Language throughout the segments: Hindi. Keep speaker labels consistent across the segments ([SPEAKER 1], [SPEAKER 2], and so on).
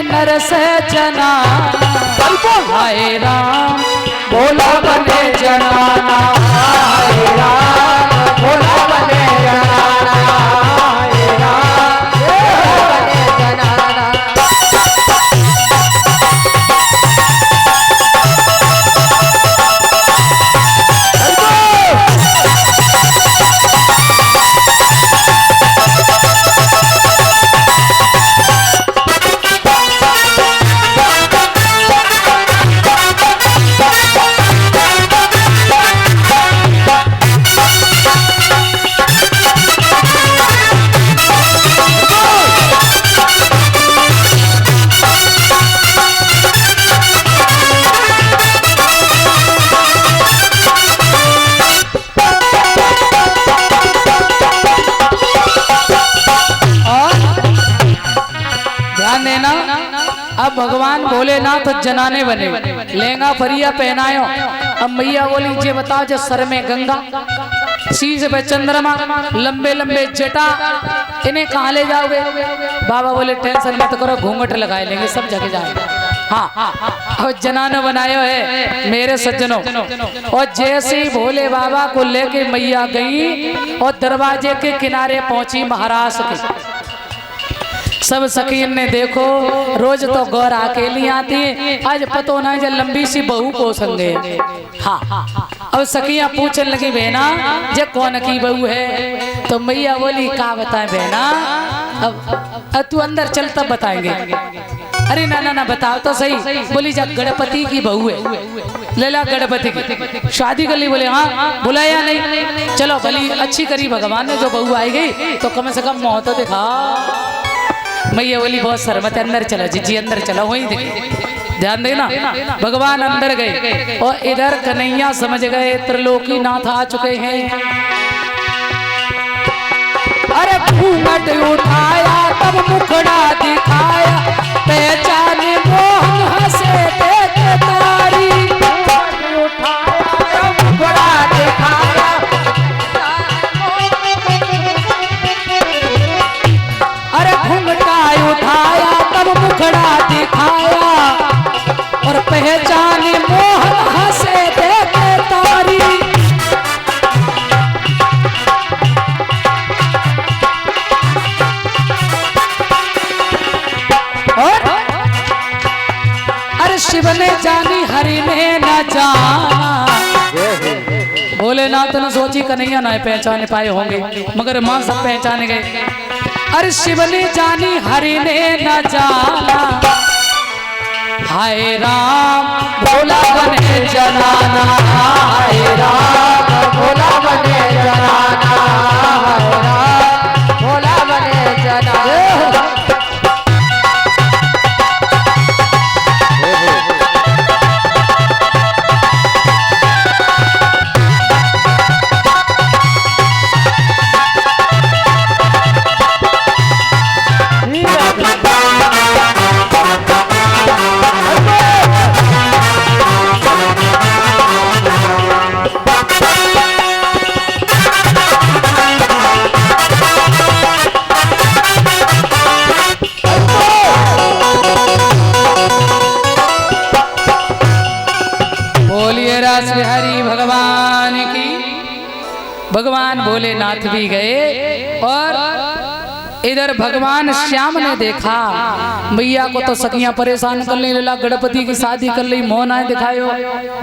[SPEAKER 1] नर से जना, हाय राम भोला बने जनाना, हाय राम भोला बने जनाना, हाय राम भोला बने जनाना। अब भगवान भोलेनाथ जनाने बने, लहंगा फरिया पहनायो। अब मैया बोली जे बताओ, जो सर में गंगा, शीश पे चंद्रमा, लंबे लंबे जटा, इन्हें कहाँ ले जाओगे? बाबा बोले टेंशन मत करो, घूंघट लगाए लेंगे, सब जगह जाएंगे। हाँ, और जनाने बनायो है मेरे सज्जनों। और जैसे ही भोले बाबा को लेके मैया गई और दरवाजे के किनारे पहुंची महाराज के, सब सखीन ने देखो, रोज तो गौर अकेली आती है, आज पतो ना जब लंबी सी बहू को संगे। हाँ, अब सखियां पूछने लगी बहना जे कौन की बहू है? तो मैया बोली का बताएं बहना, अब तू अंदर चल तब बताएंगे। अरे ना ना ना बताओ तो सही। बोली जा गणपति की बहू है, लेला गणपति की शादी कर ली। बोले हाँ, बुलाया नहीं, चलो भली अच्छी करी भगवान ने जो बहू आई गई, तो कम से कम मुँह तो दिखा। मैया बोली बहुत शर्मत है, अंदर चलो जी, अंदर चलो, वहीं देखो, ध्यान देना। भगवान अंदर गए और इधर कन्हैया समझ गए त्रिलोकी नाथ आ चुके हैं। अरे घूंघट उठाया तब मुखड़ा दिखाया, पहचाने मोहन हंसे देख तारी। उठाया मुखड़ा दिखाया, अरे घूंघटा उठाया तब मुखड़ा दिखाया, और पहचाने मोहन हंसे देखे तारी। और अरे शिव ने जानी हरि ने न जाना, भोलेनाथ ने सोची कन्हैया ना पहचाने पाए होंगे, मगर मां सब पहचाने गए। अरे शिव ने जानी हरि ने न जाना, हाय राम भोला बने जनाना, हाय राम भोला बने जनाना, हाय राम भोला बने जनाना। भगवान भोलेनाथ भी गए और इधर भगवान श्याम ने देखा मैया को तो सखियां परेशान कर ली, लला गणपति की शादी कर ली, मोह ना दिखायो,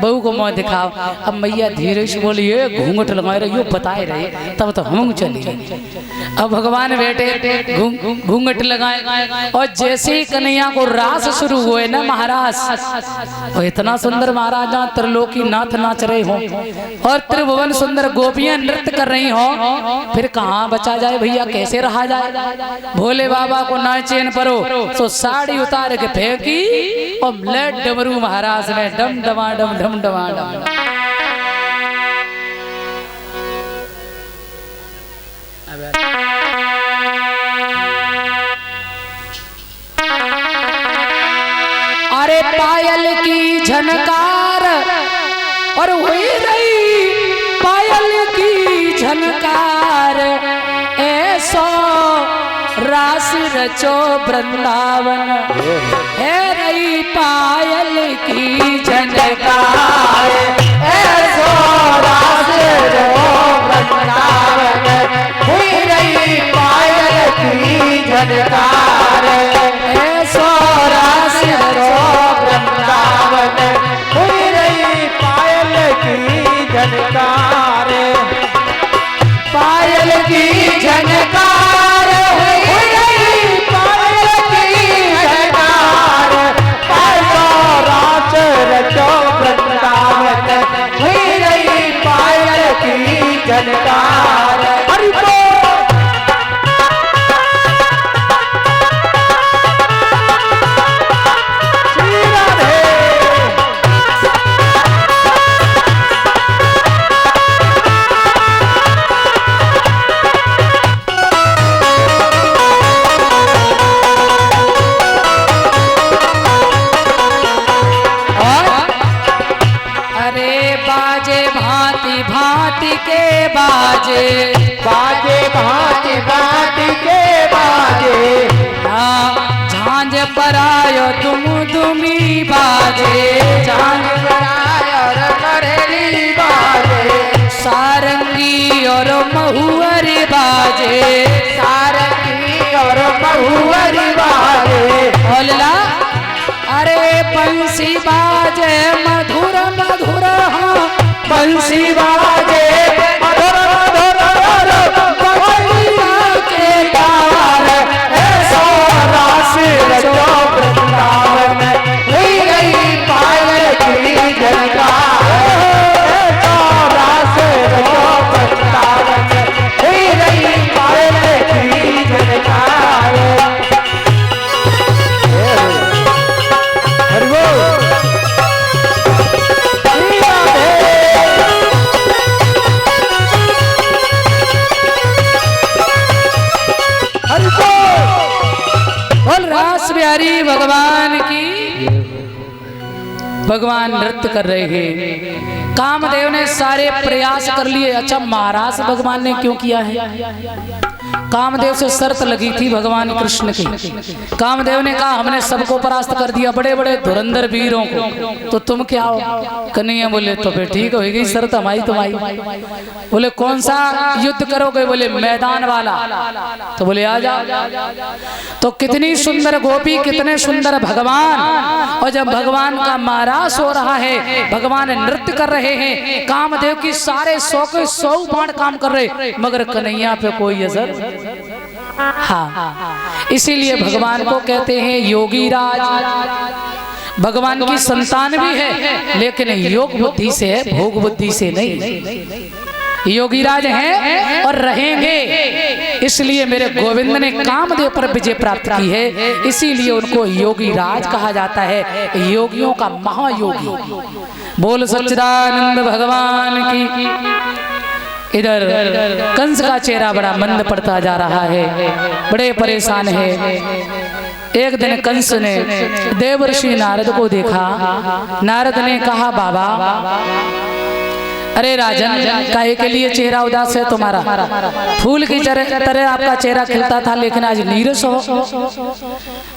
[SPEAKER 1] बहू को मोह दिखाओ। अब मैया धीरे से बोली घूंघट लगाए रही हो, बताए रहे, तब तो हम चलिए। अब भगवान बैठे घूंघट लगाए और जैसे ही कन्हैया को रास शुरू हुए ना महाराज, और इतना सुंदर महाराज जहाँ त्रिलोकी नाथ नाच रहे हो और त्रिभुवन सुंदर गोपियां नृत्य कर रही हो, फिर कहाँ बचा जाए भैया, कैसे रहा जाए। भोले बाबा को नाचेन परो तो साड़ी उतार के फेंकी और लेट डमरू महाराज ने डम डमाडम डम डमाडम। अरे पायल की झनकार और हुई रही पायल की झनकार, ऐसो रास रचो वृंदावन है रही पायल की झनकार,
[SPEAKER 2] ऐसो रास रचो वृंदावन हुई रही पायल की झनकार, ऐसो रास रचो वृंदावन हुई रही पायल की झनकार, पायल की झनकार हुई रही पायल की झनकार, ऐसो रास रचो वृंदावन हुई रही पायल की झनकार। हरि बोल। श्री राधे।
[SPEAKER 1] अरे बाजे भांति भांति के बाजे,
[SPEAKER 2] बाजे भांति भांति के बाजे,
[SPEAKER 1] झांझ पर आयो तुम तुमी बाजे,
[SPEAKER 2] झांझ पर आयो करेली बाजे,
[SPEAKER 1] सारंगी और महुअरी बाजे,
[SPEAKER 2] सारंगी और महुअरी बाजे,
[SPEAKER 1] बोलला अरे बंसी बाजे मधुर मधुर, हाँ
[SPEAKER 2] बंसी बाजे मधुर मधुर बंसिया के तार, ऐसो रास रचो वृंदावन हुई रही पायल की झनकार, ऐसो रास रचो वृंदावन हुई रही पायल की झनकार। हरि बोल। श्री राधे। हरि बोल।
[SPEAKER 1] बोल रास बिहारी भगवान की। भगवान नृत्य कर रहे हैं, कामदेव ने सारे प्रयास कर लिए। अच्छा महाराज भगवान ने क्यों किया है? कामदेव से शर्त लगी थी भगवान कृष्ण की। कामदेव ने कहा हमने सबको परास्त कर दिया, बड़े बड़े धुरंधर वीरों को, तो तुम क्या हो? कन्हैया बोले तो फिर ठीक हो गई शर्त हमारी तुम्हारी। बोले कौन सा युद्ध करोगे? बोले मैदान वाला। तो बोले आ जाओ। तो कितनी सुंदर गोपी, कितने सुंदर भगवान, और जब भगवान का महाराज हो रहा है, भगवान नृत्य कर रहे हैं, कामदेव की सारे 100 के 100 बाण काम कर रहे, मगर कन्हैया पे कोई असर। हाँ, इसीलिए भगवान को कहते हैं योगी राज। भगवान की संतान भी है, लेकिन योग बुद्धि से है, भोग बुद्धि से नहीं। योगी राज हैं और रहेंगे, इसलिए मेरे गोविंद ने कामदेव पर विजय प्राप्त की है, इसीलिए उनको योगी राज कहा जाता है, योगियों का महायोगी। बोल सच्चिदानंद भगवान की। इधर कंस का चेहरा बड़ा मंद पड़ता जा रहा है, बड़े परेशान है। एक दिन कंस ने देवर्षि नारद को देखा। नारद ने कहा बाबा, अरे राजन, काहे के लिए चेहरा उदास है तुम्हारा? फूल की तरह आपका चेहरा खिलता था, लेकिन आज नीरस हो।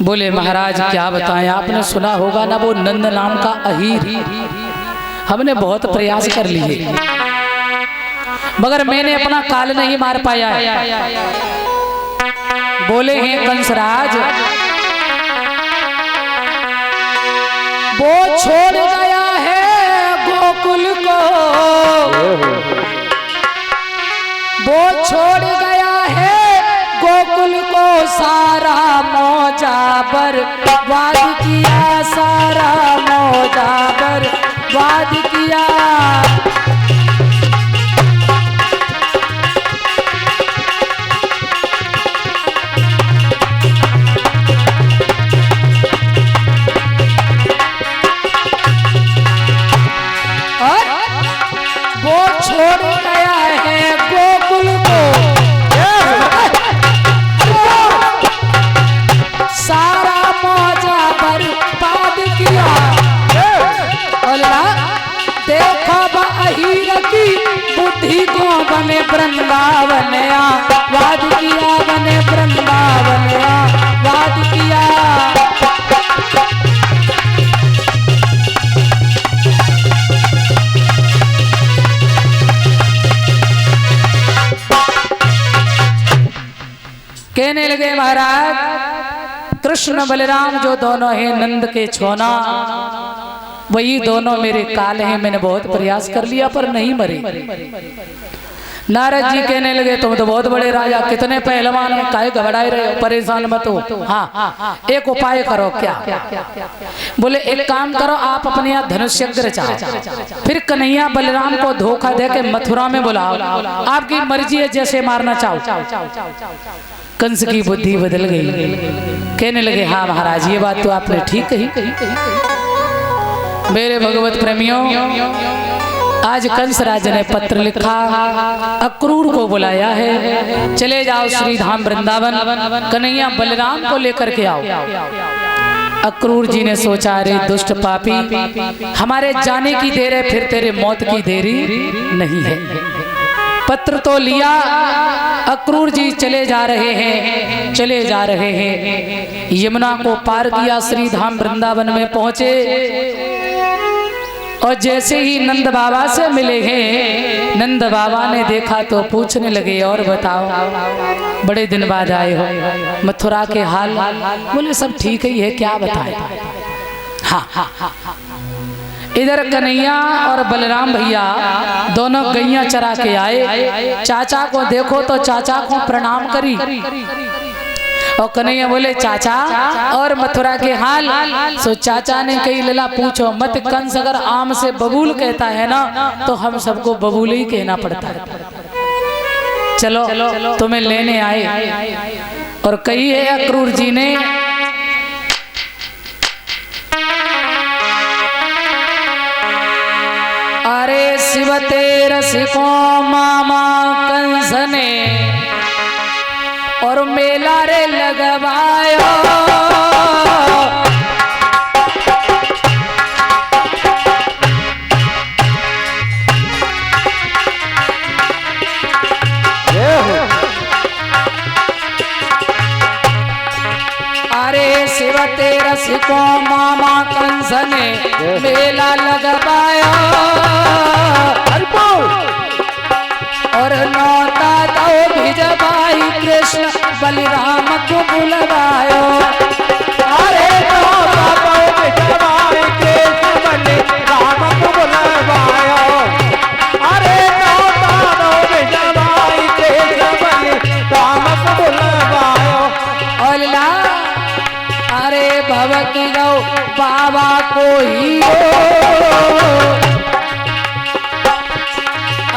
[SPEAKER 1] बोले महाराज क्या बताएं, आपने सुना होगा ना वो नंद नाम का अहीर, हमने बहुत प्रयास कर लिए, मगर मैंने अपना काल नहीं मार पाया। बोले हैं कंसराज, वो छोड़ गया है गोकुल को, वो छोड़ गया है गोकुल को, सारा मौजा बर्बाद किया, सारा मौजा बर्बाद किया। की बुद्धि को बने वृंदावन वाद किया, बने वृंदावन वाद किया। कहने लगे महाराज कृष्ण बलराम जो दोनों हैं नंद के छोना, वही दोनों मेरे काल हैं। मैंने बहुत प्रयास कर लिया पर नहीं मरे। नारद जी कहने लगे तुम तो बहुत बड़े राजा, कितने पहलवान हो, काहे घबराए रहे हो, परेशान मत हो। हाँ एक उपाय करो। क्या? बोले एक काम करो, आप अपने यहाँ धनुष्यग्र चाहो, फिर कन्हैया बलराम को धोखा दे के मथुरा में बुलाओ, आपकी मर्जी है जैसे मारना चाहो। कंस की बुद्धि बदल गई। कहने लगे हाँ महाराज ये बात तो आपने ठीक कही। मेरे भगवत प्रेमियों, आज कंस राजा ने पत्र लिखा, अक्रूर को बुलाया है, चले जाओ श्री धाम वृंदावन, कन्हैया बलराम को लेकर के आओ। अक्रूर जी ने सोचा अरे दुष्ट पापी, हमारे जाने की देर है, फिर तेरे मौत की देरी नहीं है। पत्र तो लिया, अक्रूर जी चले जा रहे हैं, चले जा रहे हैं। यमुना को पार किया, श्री धाम वृंदावन में पहुंचे और जैसे ही नंद बाबा से मिले हैं, नंद बाबा ने देखा तो पूछने लगे और बताओ बड़े दिन बाद आए हो, मथुरा के हाल? बोले सब ठीक ही है, क्या बताएं। हाँ इधर कन्हैया और बलराम भैया दोनों गैया चरा के आए। चाचा को देखो तो चाचा को प्रणाम करी और कन्हैया बोले चाचा और मथुरा के हाल? सो चाचा ने कही लला पूछो मत, कंस अगर आम से बबूल कहता है ना तो हम सबको बबूल ही कहना पड़ता है। चलो तुम्हें लेने आए। और कही है अक्रूर जी ने, अरे शिव तेरे सिको मामा कंस ने और मेला रे लगवायो, अरे शिव तेरा सिको मामा कंस ने मेला लगवायो, और नौता तो भिजवाई कृष्ण बलराम को बुलवायो।
[SPEAKER 2] अरे नौता तो भिजवाई कृष्ण बलराम को बुलवायो, अरे नौता तो भिजवाई कृष्ण बलराम को बुलवायो।
[SPEAKER 1] अल्ला अरे भव की गौ बाबा को ही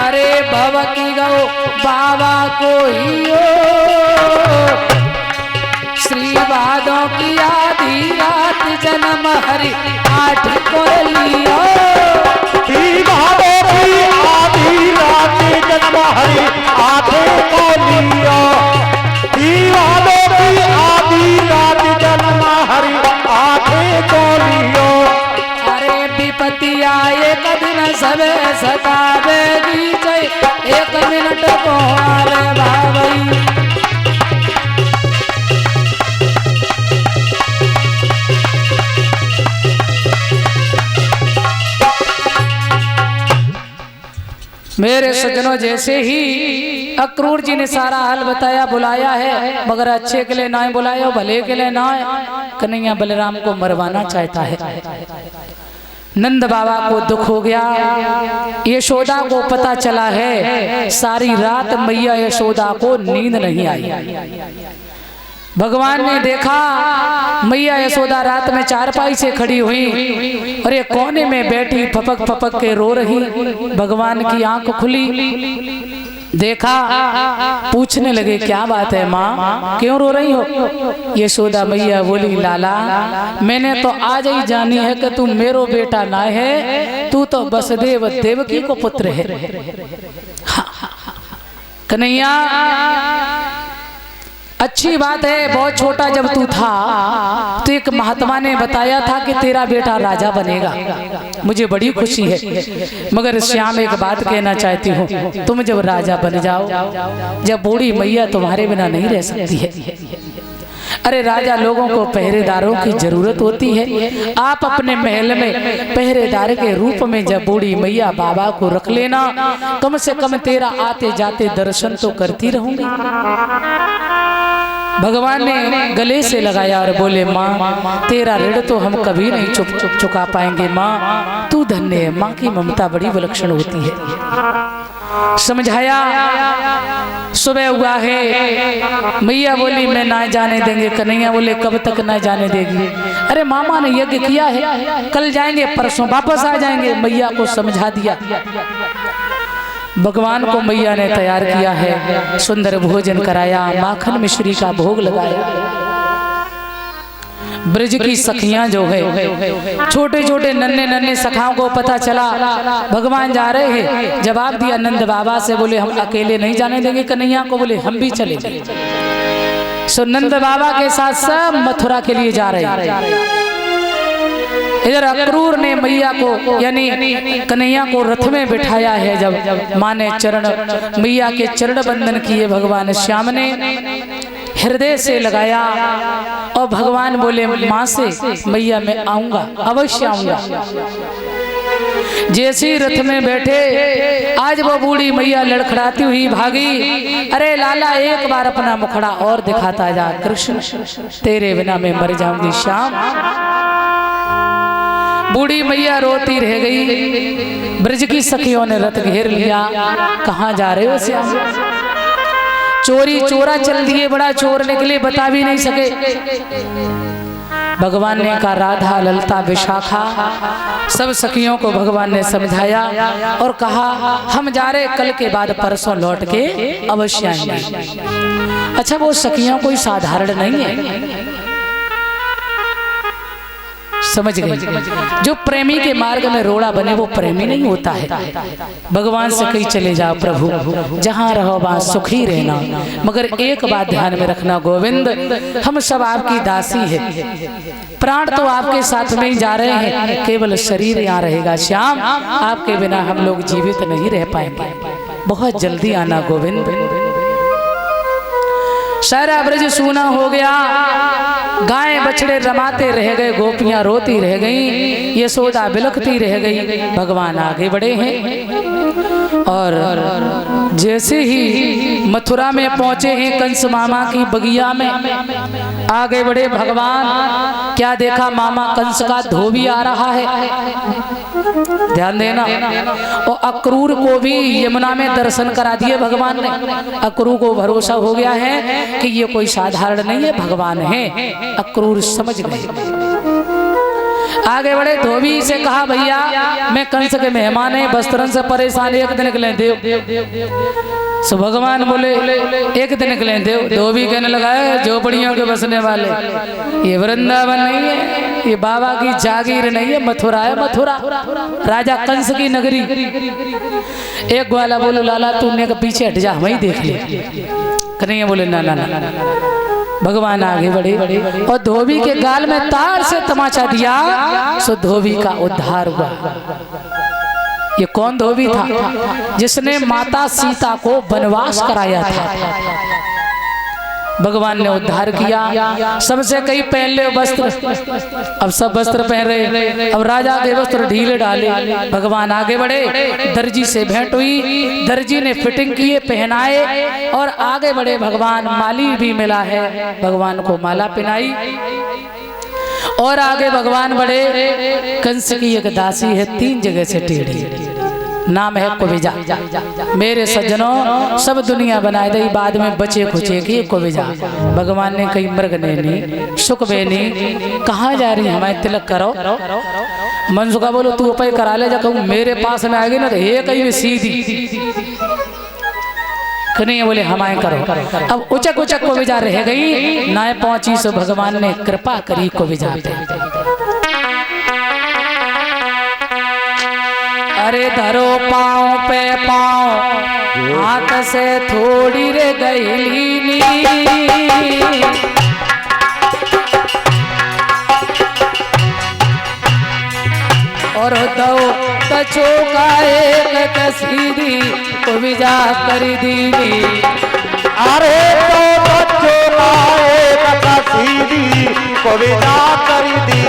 [SPEAKER 1] अरे भव की गौ बाबा को ही श्री वादों की आधी रात जन्म हरि 8 को लियो,
[SPEAKER 2] श्री वादों की आधी रात जन्म हरि 8 को लियो, श्री वादों की आधी रात जन्म हरि 8 को लियो।
[SPEAKER 1] अरे विपत्ति आए कदिन सबे सतावेगी जय 1 मिनट को अरे भाई। मेरे सज्जनों जैसे ही अक्रूर जी ने सारा हाल बताया, बुलाया है मगर अच्छे के लिए ना बुलाया, भले के लिए ना। कन्हैया बलराम को मरवाना चाहता है। नंद बाबा को दुख हो गया, यशोदा को पता चला है। सारी रात मैया यशोदा को नींद नहीं आई। भगवान ने देखा मैया यशोदा रात में चारपाई से खड़ी हुई और ये कोने में बैठी फपक फपक के रो रही। भगवान की आंख खुली, देखा, पूछने लगे क्या बात है माँ, क्यों रो रही हो? यशोदा मैया बोली लाला मैंने तो आज ही जानी है कि तू मेरो बेटा ना है, तू तो वसुदेव देवकी को पुत्र है। कन्हैया अच्छी बात है, बहुत छोटा जब तू था तो एक महात्मा ने बताया था कि तेरा बेटा राजा बनेगा। मुझे बड़ी खुशी है, मगर श्याम एक बात कहना चाहती हूँ, तुम जब राजा बन जाओ, जब बूढ़ी मैया तुम्हारे बिना नहीं रह सकती है। अरे राजा लोगों को पहरेदारों की जरूरत होती है। आप अपने महल में पहरेदार के रूप में जब बूढ़ी मैया बाबा को रख लेना, कम से कम तेरा आते जाते दर्शन तो करती रहूंगी। भगवान ने गले से लगाया और बोले, माँ तेरा ऋण तो हम कभी नहीं चुका पाएंगे। माँ तू धन्य है, माँ की ममता बड़ी विलक्षण होती है। समझाया, सुबह हुआ है, मैया बोली मैं ना जाने देंगे। कन्हैया बोले कब तक ना जाने देगी? अरे मामा ने यज्ञ किया है, कल जाएंगे परसों वापस आ जाएंगे। मैया को समझा दिया। भगवान को मैया ने तैयार किया है, सुंदर भोजन कराया, माखन मिश्री का भोग लगाया। ब्रज की सखियां जो है, छोटे छोटे नन्हे नन्हे सखाओं को पता चला भगवान जा रहे हैं। जवाब दिया नंद बाबा से, बोले हम अकेले नहीं जाने देंगे कन्हैया को, बोले हम भी चलेंगे। सो नंद बाबा के साथ सब मथुरा के लिए जा रहे हैं। इधर अक्रूर ने मैया को यानी कन्हैया को रथ में बिठाया है। जब माँ ने चरण मैया के चरण बंदन किए, भगवान श्याम ने हृदय से लगाया और भगवान बोले माँ से, मैया मैं आऊंगा, अवश्य आऊंगा। जैसे रथ में बैठे, आज वो बूढ़ी मैया लड़खड़ाती हुई भागी। अरे लाला एक बार अपना मुखड़ा और दिखाता जा, कृष्ण तेरे बिना मैं मर जाऊंगी। श्याम बूढ़ी मैया रोती रह गई। ब्रज की सखियों ने रथ घेर लिया। कहाँ जा रहे हो श्याम? चोरी चोरा चल दिए, बड़ा चोर निकले, बता भी नहीं सके। भगवान ने कहा राधा ललता विशाखा, सब सखियों को भगवान ने समझाया और कहा हम जा रहे, कल के बाद परसों लौट के अवश्य आएंगे। अच्छा वो सखियों कोई साधारण नहीं है, समझ गए? जो प्रेमी के मार्ग में रोड़ा बने वो प्रेमी नहीं होता है। भगवान से कहीं चले जाओ प्रभु, जहाँ रहो वहाँ सुखी रहना, मगर एक बात ध्यान में रखना गोविंद, हम सब आपकी दासी है, प्राण तो आपके साथ में ही जा रहे हैं, केवल शरीर यहाँ रहेगा। श्याम आपके बिना हम लोग जीवित नहीं रह पाएंगे, बहुत जल्दी आना गोविंद। सारा ब्रज सूना हो गया, गाय बछड़े रमाते रह गए, गोपियां रोती रह गईं, यशोदा बिलखती रह गई। भगवान आगे बढ़े हैं और जैसे ही मथुरा में पहुंचे हैं कंस मामा की बगिया में, आगे बढ़े भगवान, क्या देखा मामा कंस का धोबी आ रहा है। ध्यान देना। और अक्रूर को भी यमुना में दर्शन करा दिए भगवान ने। अक्रूर को भरोसा हो गया है कि ये कोई साधारण नहीं है, भगवान है। अक्रूर समझ गए। आगे बढ़े, धोबी से कहा भैया मैं कंस के मेहमान है, वस्त्रन से परेशान, एक दिन के लिए देव। सो भगवान बोले एक दिन के लिए देव। धोबी कहने लगा है झोपड़ियों के बसने वाले, ये वृंदावन नहीं है, ये बाबा की जागीर नहीं है, मथुरा है, मथुरा राजा कंस की नगरी। एक ग्वाला बोलो लाला तूने के पीछे हट जा, वही देख ले। कन्हैया बोले ना ना ना। भगवान आगे बढ़े और धोबी के गाल में तार से तमाचा दिया, सो धोबी का उद्धार हुआ। ये कौन धोबी था? जिसने माता सीता को वनवास कराया था। भगवान ने उद्धार किया। सबसे कई पहले वस्त्र, अब सब वस्त्र पहन रहे, अब राजा के वस्त्र ढीले डाले। भगवान आगे बढ़े, दर्जी से भेंट हुई, दर्जी ने फिटिंग किए, पहनाए और आगे बढ़े। भगवान माली भी मिला है, भगवान को माला पहनाई और आगे भगवान बढ़े। कंस की एक दासी है, 3 जगह से टेढ़ी, नाम है कुबिजा। मेरे सज्जनों सब दुनिया बनाए दई, बाद में बचे खुचे की कुबिजा। भगवान ने कई मृग ने सुख बेनी, कहाँ जा रही हमारे तिलक करो। मनसुखा बोलो तू उपाय करा ले, जा कहूँ मेरे पास में आएगी ना तो ये कहीं भी सीधी। कन्हैया बोले हमारे करो। अब उचक उचक कुबिजा रह गई, ना पहुंची, सो भगवान ने कृपा करी कुबिजा पे। अरे धरो पाँव पे पाँव, हाथ से थोड़ी रे गईली और दो तछो का एक कसीदी को विजा कर दीनी।
[SPEAKER 2] अरे तो बच्चों का एक कसीदी को विदा कर दी।